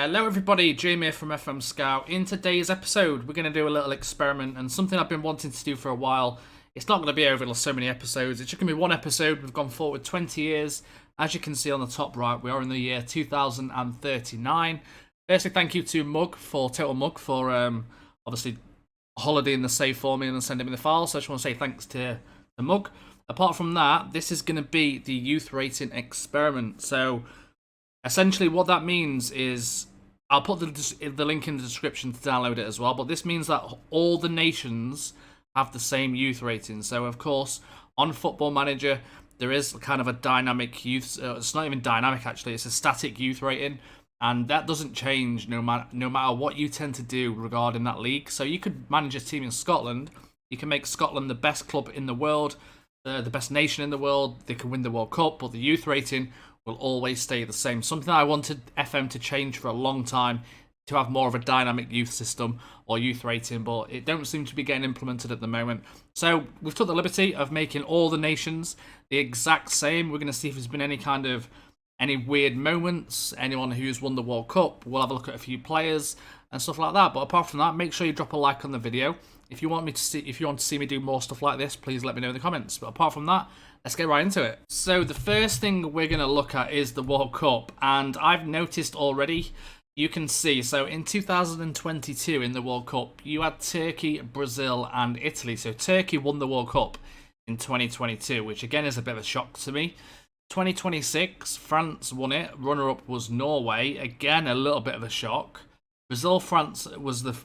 Hello everybody, Jamie from FM Scout. In today's episode, we're going to do a little experiment and something I've been wanting to do for a while. It's not going to be over so many episodes, it's just going to be one episode. We've gone forward 20 years. As you can see on the top right, we are in the year 2039. Firstly, thank you to Total Mug, for obviously holidaying the save for me and then sending me the file. So I just want to say thanks to the Mug. Apart from that, this is going to be the youth rating experiment. So essentially what that means is, I'll put the link in the description to download it as well, but this means that all the nations have the same youth rating. So of course, on Football Manager, there is kind of a dynamic youth, it's not even dynamic actually, it's a static youth rating, and that doesn't change no matter what you tend to do regarding that league. So you could manage a team in Scotland, you can make Scotland the best club in the world, the best nation in the world, they can win the World Cup, but the youth rating will always stay the same. Something I wanted FM to change for a long time, to have more of a dynamic youth system or youth rating, but it don't seem to be getting implemented at the moment. So we've took the liberty of making all the nations the exact same. We're going to see if there's been any weird moments, anyone who's won the World Cup. We'll have a look at a few players and stuff like that. But apart from that, make sure you drop a like on the video. If you want to see me do more stuff like this, please let me know in the comments. But apart from that, let's get right into it. So the first thing we're going to look at is the World Cup, and I've noticed already, you can see, so in 2022 in the World Cup, you had Turkey, Brazil and Italy. So Turkey won the World Cup in 2022, which again is a bit of a shock to me. 2026, France won it. Runner-up was Norway. Again, a little bit of a shock. Brazil, France was the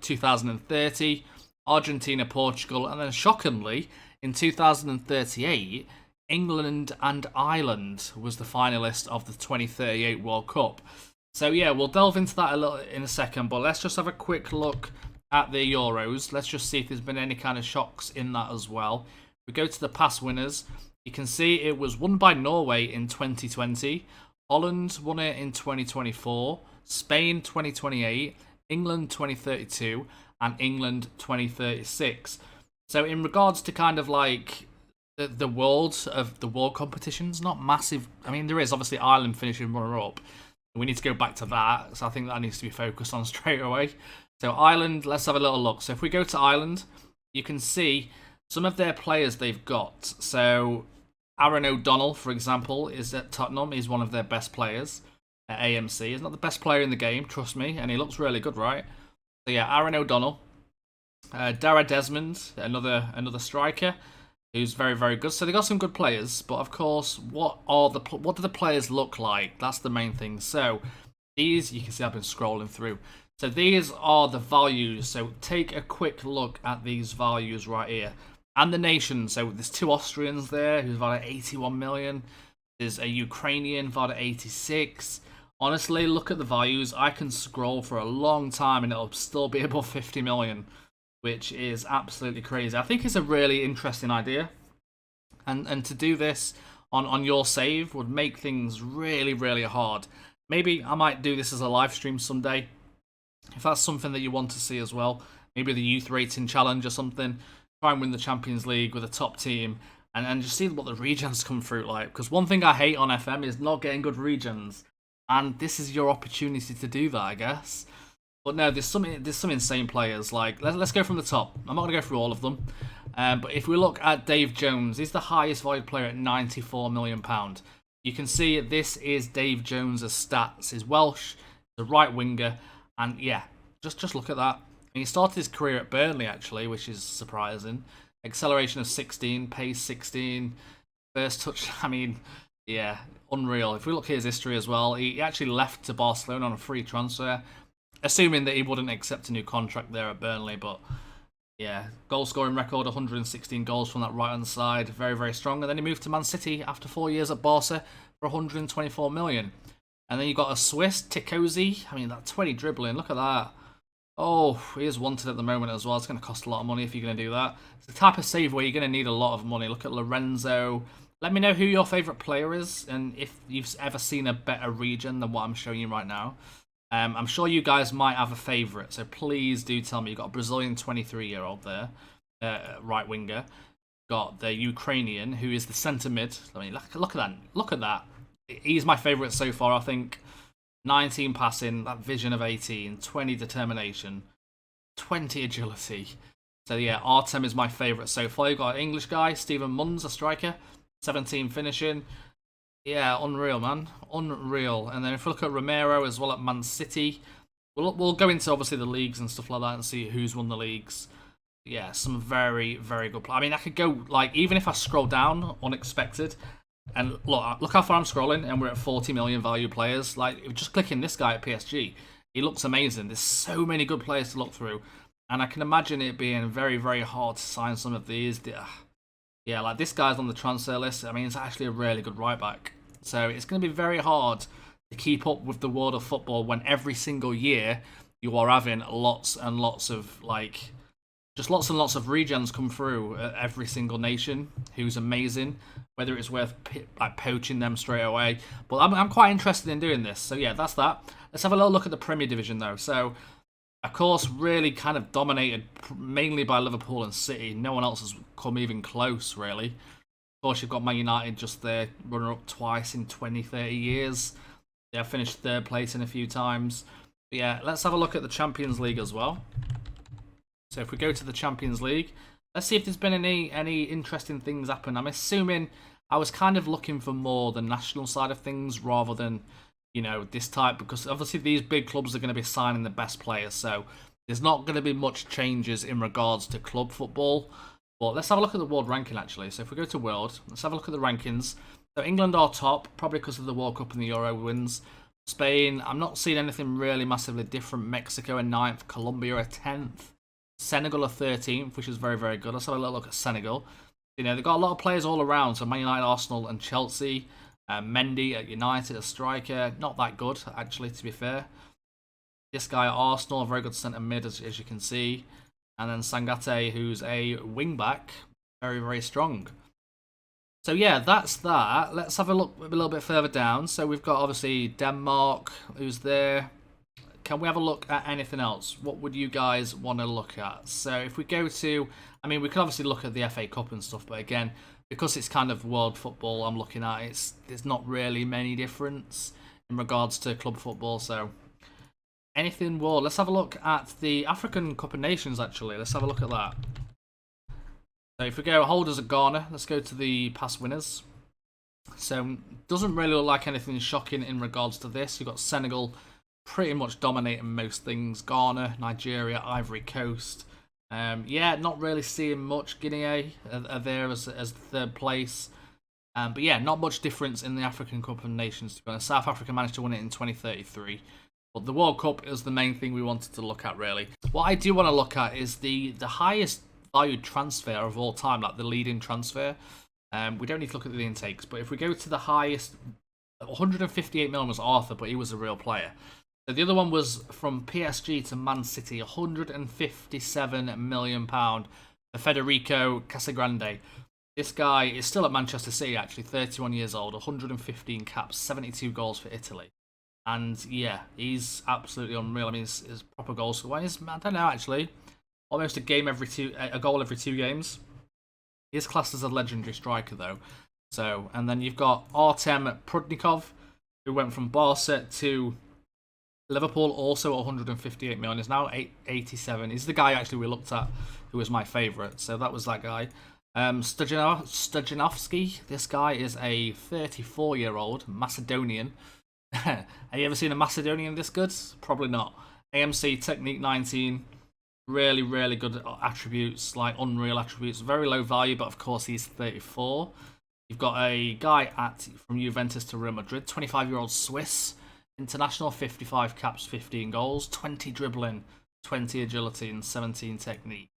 2030. Argentina, Portugal, and then shockingly, in 2038, England and Ireland was the finalist of the 2038 World Cup. So yeah, we'll delve into that a little in a second, but let's just have a quick look at the Euros. Let's just see if there's been any kind of shocks in that as well. We go to the past winners. You can see it was won by Norway in 2020. Holland won it in 2024. Spain 2028. England 2032. And England 2036. So in regards to kind of like the world competitions, not massive. I mean, there is obviously Ireland finishing runner-up. We need to go back to that, so I think that needs to be focused on straight away. So Ireland, let's have a little look. So if we go to Ireland, you can see some of their players they've got. So Aaron O'Donnell, for example, is at Tottenham. He's one of their best players at AMC. He's not the best player in the game, trust me, and he looks really good, right? So yeah, Aaron O'Donnell. Dara Desmond, another striker, who's very, very good. So they got some good players, but of course, what do the players look like? That's the main thing. So these, you can see I've been scrolling through. So these are the values. So take a quick look at these values right here. And the nation. So there's two Austrians there who's valued at 81 million. There's a Ukrainian valued at 86. Honestly, look at the values. I can scroll for a long time and it'll still be above 50 million. Which is absolutely crazy. I think it's a really interesting idea. And to do this on your save would make things really, really hard. Maybe I might do this as a live stream someday. If that's something that you want to see as well. Maybe the youth rating challenge or something. Try and win the Champions League with a top team. And just see what the regions come through like. Because one thing I hate on FM is not getting good regions. And this is your opportunity to do that, I guess. But no, there's some insane players. Like let's go from the top. I'm not gonna go through all of them, but if we look at Dave Jones, he's the highest valued player at £94 million. You can see this is Dave Jones' stats. He's Welsh, the right winger, and yeah, just look at that. And he started his career at Burnley actually, which is surprising. Acceleration of 16, pace 16, first touch. I mean, yeah, unreal. If we look at his history as well, he actually left to Barcelona on a free transfer. Assuming that he wouldn't accept a new contract there at Burnley, but yeah, goal scoring record, 116 goals from that right hand side, very, very strong. And then he moved to Man City after 4 years at Barca for 124 million. And then you got a Swiss, Ticozy. I mean, that 20 dribbling, look at that. Oh, he is wanted at the moment as well. It's going to cost a lot of money if you're going to do that. It's the type of save where you're going to need a lot of money. Look at Lorenzo. Let me know who your favourite player is and if you've ever seen a better region than what I'm showing you right now. I'm sure you guys might have a favourite, so please do tell me. You've got a Brazilian 23-year-old there, right winger. Got the Ukrainian, who is the centre mid. I mean, look at that. Look at that. He's my favourite so far, I think. 19 passing, that vision of 18, 20 determination, 20 agility. So yeah, Artem is my favourite so far. You've got an English guy, Stephen Munns, a striker, 17 finishing. Yeah, unreal, man. Unreal. And then if we look at Romero as well at Man City, we'll go into obviously the leagues and stuff like that and see who's won the leagues. Yeah, some very, very good play. I mean, I could go, like, even if I scroll down, unexpected, and look how far I'm scrolling, and we're at 40 million value players. Like, just clicking this guy at PSG, he looks amazing. There's so many good players to look through, and I can imagine it being very, very hard to sign some of these. Yeah, like this guy's on the transfer list. I mean, it's actually a really good right back. So it's going to be very hard to keep up with the world of football when every single year you are having lots and lots of, like, just lots and lots of regens come through every single nation who's amazing, whether it's worth like poaching them straight away. But I'm quite interested in doing this. So yeah, that's that. Let's have a little look at the Premier Division though. So, of course, really kind of dominated mainly by Liverpool and City. No one else has come even close, really. Of course, you've got Man United just there, runner-up twice in 20, 30 years. They have finished third place in a few times. But yeah, let's have a look at the Champions League as well. So if we go to the Champions League, let's see if there's been any interesting things happen. I'm assuming I was kind of looking for more the national side of things rather than, you know, this type, because obviously these big clubs are going to be signing the best players, so there's not going to be much changes in regards to club football. But let's have a look at the world ranking actually. So if we go to world, let's have a look at the rankings. So England are top, probably because of the World Cup and the Euro wins. Spain, I'm not seeing anything really massively different. Mexico are 9th, Colombia are 10th. Senegal are 13th, which is very, very good. Let's have a little look at Senegal. You know, they've got a lot of players all around. So Man United, Arsenal and Chelsea. Mendy at United, a striker. Not that good, actually, to be fair. This guy at Arsenal, a very good centre mid, as you can see. And then Sangate, who's a wing-back. Very, very strong. So yeah, that's that. Let's have a look a little bit further down. So we've got, obviously, Denmark, who's there. Can we have a look at anything else? What would you guys want to look at? So if we go to, I mean, we could obviously look at the FA Cup and stuff, but again, because it's kind of world football I'm looking at, there's not really many difference in regards to club football. So anything world. Let's have a look at the African Cup of Nations, actually. Let's have a look at that. So if we go holders of Ghana, let's go to the past winners. So doesn't really look like anything shocking in regards to this. You've got Senegal pretty much dominating most things. Ghana, Nigeria, Ivory Coast. Yeah, not really seeing much. Guinea are there as third place. But yeah, not much difference in the African Cup of Nations, to be honest. South Africa managed to win it in 2033. But the World Cup is the main thing we wanted to look at, really. What I do want to look at is the highest valued transfer of all time, like the leading transfer. We don't need to look at the intakes, but if we go to the highest, 158 million was Arthur, but he was a real player. So the other one was from PSG to Man City, £157 million for Federico Casagrande. This guy is still at Manchester City, actually, 31 years old, 115 caps, 72 goals for Italy. And yeah, he's absolutely unreal. I mean, his proper goal scorer. I don't know, actually, almost a goal every 2 games. He's classed as a legendary striker, though. So, and then you've got Artem Prudnikov, who went from Barca to Liverpool, also 158 million. Is now 87. He's the guy actually we looked at, who was my favourite. So that was that guy. Stojanovski. This guy is a 34-year-old Macedonian. Have you ever seen a Macedonian this good? Probably not. AMC Technique 19. Really, really good attributes, like unreal attributes. Very low value, but of course he's 34. You've got a guy from Juventus to Real Madrid, 25-year-old Swiss international, 55 caps, 15 goals, 20 dribbling, 20 agility, and 17 technique.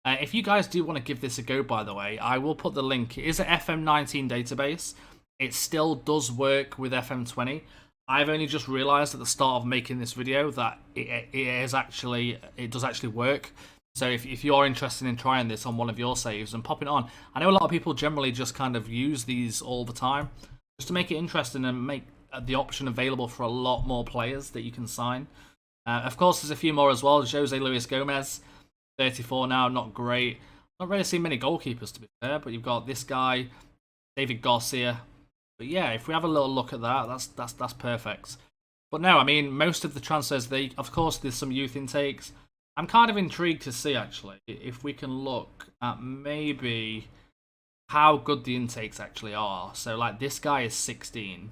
If you guys do want to give this a go, by the way, I will put the link. It is an FM19 database. It still does work with FM20. I've only just realised at the start of making this video that it does actually work. So if you're interested in trying this on one of your saves and popping it on, I know a lot of people generally just kind of use these all the time, just to make it interesting and make the option available for a lot more players that you can sign. Of course, there's a few more as well. Jose Luis Gomez, 34 now, not great. Not really seen many goalkeepers, to be fair, but you've got this guy, David Garcia. But yeah, if we have a little look at that, that's perfect. But no, I mean, most of the transfers, of course, there's some youth intakes. I'm kind of intrigued to see, actually, if we can look at maybe how good the intakes actually are. So, like, this guy is 16.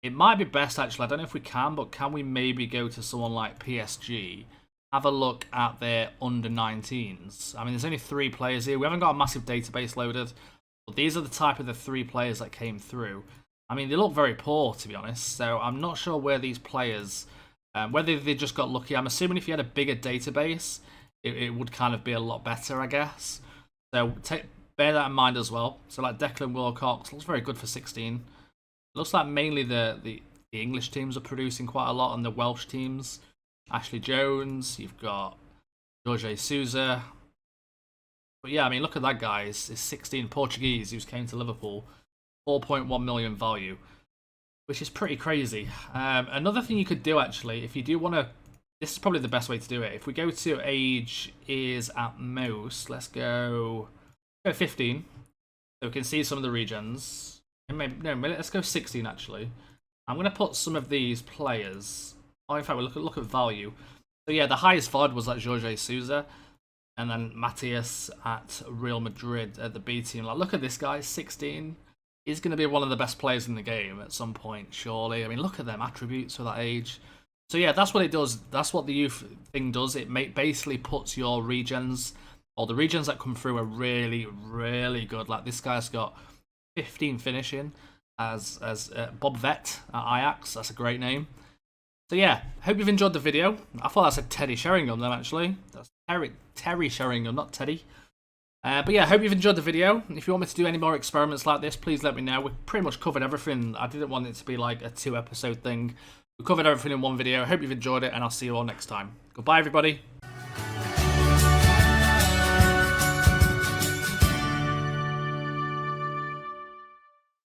It might be best, actually, I don't know if we can, but can we maybe go to someone like PSG, have a look at their under-19s? I mean, there's only 3 players here. We haven't got a massive database loaded, but these are the type of the 3 players that came through. I mean, they look very poor, to be honest, so I'm not sure where these players, whether they just got lucky. I'm assuming if you had a bigger database, it would kind of be a lot better, I guess. So bear that in mind as well. So like Declan Wilcox looks very good for 16. Looks like mainly the English teams are producing quite a lot, and the Welsh teams. Ashley Jones, you've got Jorge Sousa. But yeah, I mean, look at that guy. He's 16, Portuguese, who's came to Liverpool. 4.1 million value, which is pretty crazy. Another thing you could do, actually, if you do want to, this is probably the best way to do it. If we go to age is at most, let's go 15, so we can see some of the regions. Let's go 16 actually. I'm going to put some of these players. Oh, in fact, we look at value. So yeah, the highest VOD was like Jorge Sousa, and then Matthias at Real Madrid at the B team. Like, look at this guy, 16. He's going to be one of the best players in the game at some point, surely. I mean, look at them attributes for that age. So yeah, that's what it does. That's what the youth thing does. It basically puts your regions, or the regions that come through are really, really good. Like this guy's got 15 finishing as Bob Vett at Ajax. That's a great name. So yeah, hope you've enjoyed the video. I thought I said Teddy Sheringham then, actually. That's Terry Sheringham, not Teddy. But yeah, I hope you've enjoyed the video. If you want me to do any more experiments like this, please let me know. We've pretty much covered everything. I didn't want it to be like a 2-episode thing. We covered everything in one video. I hope you've enjoyed it, and I'll see you all next time. Goodbye, everybody.